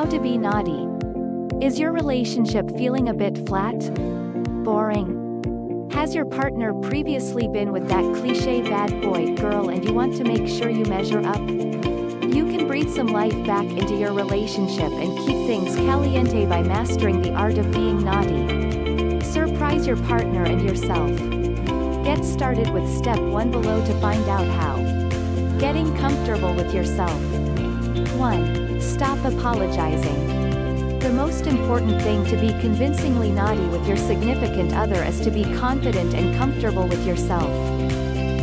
How to be naughty. Is your relationship feeling a bit flat? Boring? Has your partner previously been with that cliché bad boy girl and you want to make sure you measure up? You can breathe some life back into your relationship and keep things caliente by mastering the art of being naughty. Surprise your partner and yourself. Get started with step 1 below to find out how. Getting comfortable with yourself. 1. Stop apologizing. The most important thing to be convincingly naughty with your significant other is to be confident and comfortable with yourself.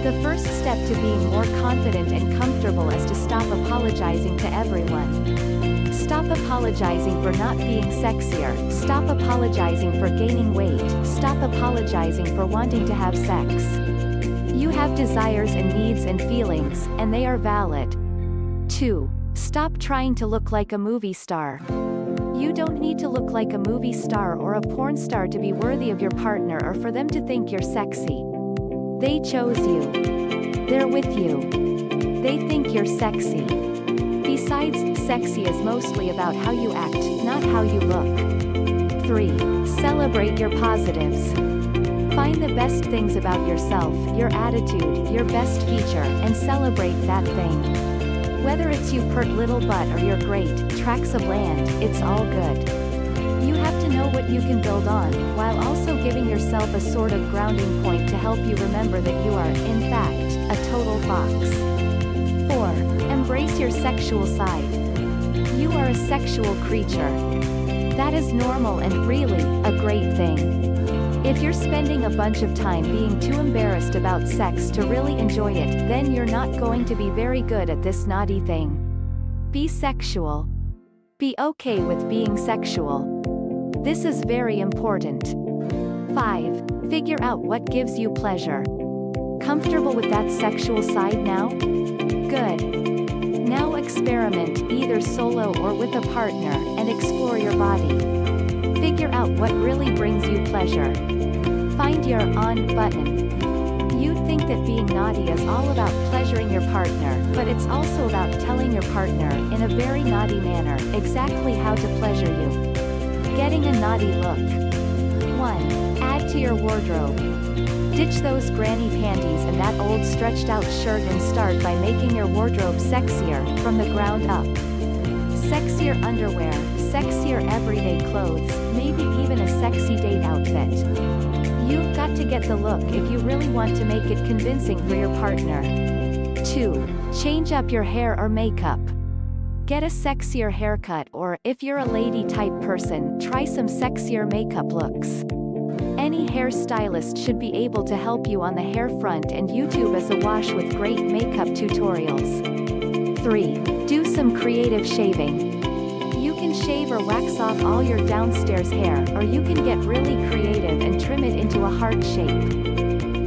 The first step to being more confident and comfortable is to stop apologizing to everyone. Stop apologizing for not being sexier, stop apologizing for gaining weight, stop apologizing for wanting to have sex. You have desires and needs and feelings, and they are valid. 2. Stop trying to look like a movie star. You don't need to look like a movie star or a porn star to be worthy of your partner or for them to think you're sexy. They chose you. They're with you. They think you're sexy. Besides, sexy is mostly about how you act, not how you look. 3. Celebrate your positives. Find the best things about yourself, your attitude, your best feature, and celebrate that thing. Whether it's you pert little butt or your great tracts of land, it's all good. You have to know what you can build on, while also giving yourself a sort of grounding point to help you remember that you are, in fact, a total fox. 4. Embrace your sexual side. You are a sexual creature. That is normal and really, a great thing. If you're spending a bunch of time being too embarrassed about sex to really enjoy it, then you're not going to be very good at this naughty thing. Be sexual. Be okay with being sexual. This is very important. 5. Figure out what gives you pleasure. Comfortable with that sexual side now? Good. Now experiment, either solo or with a partner, and explore your body. Figure out what really brings you pleasure. Find your on button. You'd think that being naughty is all about pleasuring your partner, but it's also about telling your partner, in a very naughty manner, exactly how to pleasure you. Getting a naughty look. 1. Add to your wardrobe. Ditch those granny panties and that old stretched out shirt and start by making your wardrobe sexier, from the ground up. Sexier underwear, sexier everyday clothes, maybe even a sexy date outfit. You've got to get the look if you really want to make it convincing for your partner. 2. Change up your hair or makeup. Get a sexier haircut or, if you're a lady type person, try some sexier makeup looks. Any hairstylist should be able to help you on the hair front, and YouTube is awash with great makeup tutorials. 3. Do some creative shaving. You can shave or wax off all your downstairs hair, or you can get really creative and trim it into a heart shape.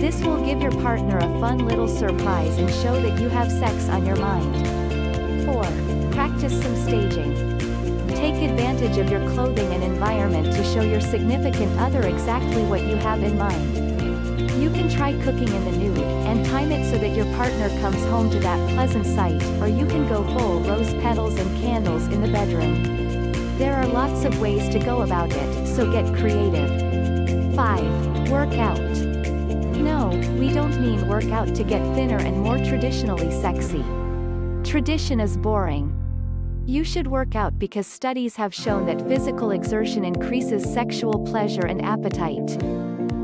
This will give your partner a fun little surprise and show that you have sex on your mind. 4. Practice some staging. Take advantage of your clothing and environment to show your significant other exactly what you have in mind. You can try cooking in the nude, and time it so that your partner comes home to that pleasant sight, or you can go full rose petals and candles in the bedroom. There are lots of ways to go about it, so get creative. 5. Work out. No, we don't mean work out to get thinner and more traditionally sexy. Tradition is boring. You should work out because studies have shown that physical exertion increases sexual pleasure and appetite.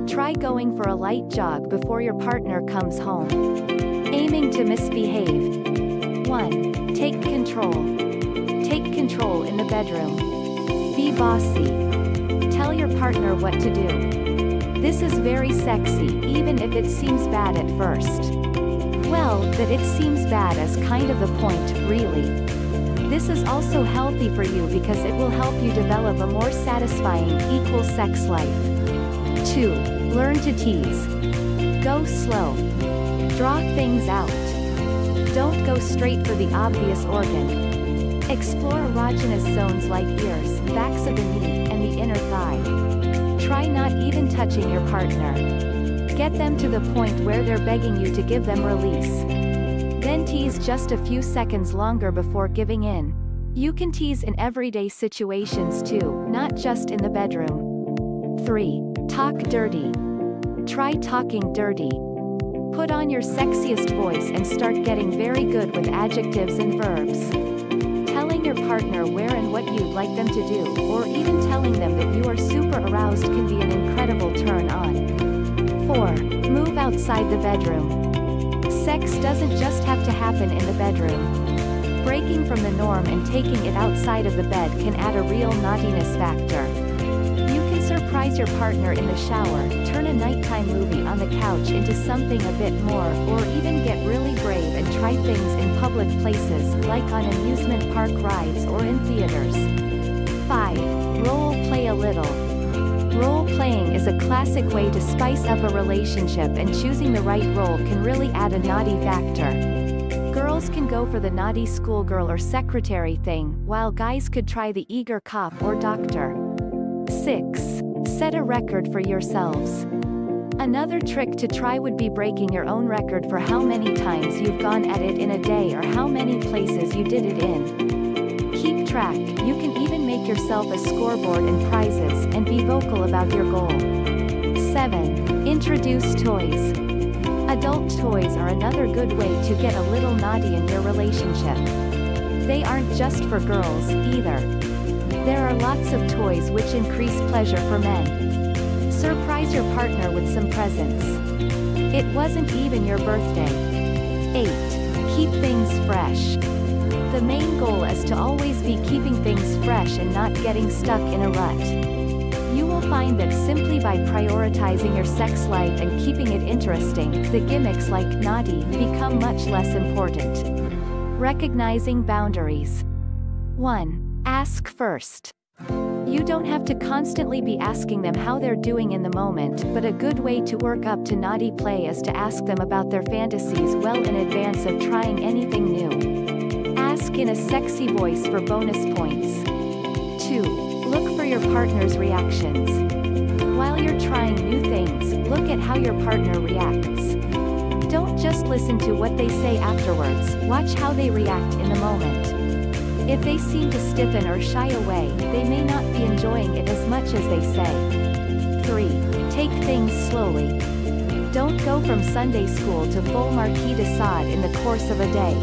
Try going for a light jog before your partner comes home. Aiming to misbehave. 1. Take control. Take control in the bedroom. Be bossy. Tell your partner what to do. This is very sexy, even if it seems bad at first. Well, that it seems bad is kind of the point, really. This is also healthy for you because it will help you develop a more satisfying, equal sex life. 2. Learn to tease. Go slow. Draw things out. Don't go straight for the obvious organ. Explore erogenous zones like ears, backs of the knee, and the inner thigh. Try not even touching your partner. Get them to the point where they're begging you to give them release. Then tease just a few seconds longer before giving in. 3. Practice some staging. Take advantage of your clothing and environment to show your significant other exactly what you have in mind. You can try cooking in the nude, and time it so that your partner comes home to that pleasant sight, or you can go full rose petals and candles in the bedroom. There are lots of ways to go about it, so get creative. 5. Work out. No, we don't mean work out to get thinner and more traditionally sexy. Tradition is boring. You can tease in everyday situations too, not just in the bedroom. 3. Talk dirty. Try talking dirty. Put on your sexiest voice and start getting very good with adjectives and verbs. Telling your partner where and what you'd like them to do, or even telling them that you are super aroused can be an incredible turn on. 4. Move outside the bedroom. Sex doesn't just have to happen in the bedroom. Breaking from the norm and taking it outside of the bed can add a real naughtiness factor. You can surprise your partner in the shower, turn a nighttime movie on the couch into something a bit more, or even get really brave and try things in public places, like on amusement park rides or in theaters. 5. Role play a little. Role-playing is a classic way to spice up a relationship, and choosing the right role can really add a naughty factor. Girls can go for the naughty schoolgirl or secretary thing, while guys could try the eager cop or doctor. 6. Set a record for yourselves. Another trick to try would be breaking your own record for how many times you've gone at it in a day or how many places you did it in. Keep track. You can even make yourself a scoreboard and prizes, and be vocal about your goal. 7. Introduce toys. Adult toys are another good way to get a little naughty in your relationship. They aren't just for girls, either. There are lots of toys which increase pleasure for men. Surprise your partner with some presents. It wasn't even your birthday. 8. Keep things fresh. The main goal is to always be keeping things fresh and not getting stuck in a rut. You will find that simply by prioritizing your sex life and keeping it interesting, the gimmicks like naughty become much less important. Recognizing boundaries. 1. Ask first. You don't have to constantly be asking them how they're doing in the moment, but a good way to work up to naughty play is to ask them about their fantasies well in advance of trying anything new. Ask in a sexy voice for bonus points. 2. Look for your partner's reactions. While you're trying new things, look at how your partner reacts. Don't just listen to what they say afterwards, watch how they react in the moment. If they seem to stiffen or shy away, they may not be enjoying it as much as they say. 3. Take things slowly. Don't go from Sunday school to full Marquis de Sade in the course of a day.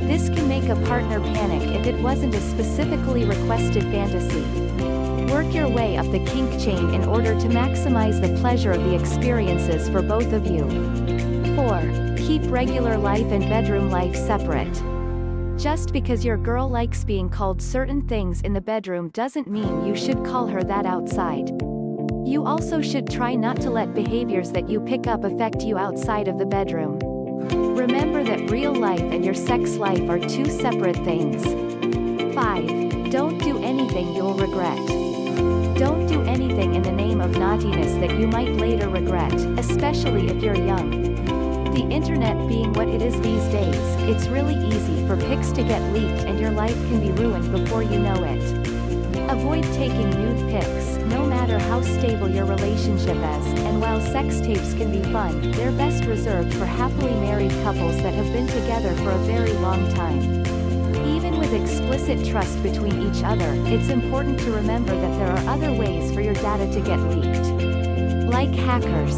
This can make a partner panic if it wasn't a specifically requested fantasy. Work your way up the kink chain in order to maximize the pleasure of the experiences for both of you. 4. Keep regular life and bedroom life separate. Just because your girl likes being called certain things in the bedroom doesn't mean you should call her that outside. You also should try not to let behaviors that you pick up affect you outside of the bedroom. Remember that real life and your sex life are two separate things. 5. Don't do anything you'll regret. Don't do anything in the name of naughtiness that you might later regret, especially if you're young. The internet being what it is these days, it's really easy for pics to get leaked and your life can be ruined before you know it. Avoid taking nude pics, no matter how stable your relationship is, and while sex tapes can be fun, they're best reserved for happily married couples that have been together for a very long time. Even with explicit trust between each other, it's important to remember that there are other ways for your data to get leaked. Like hackers.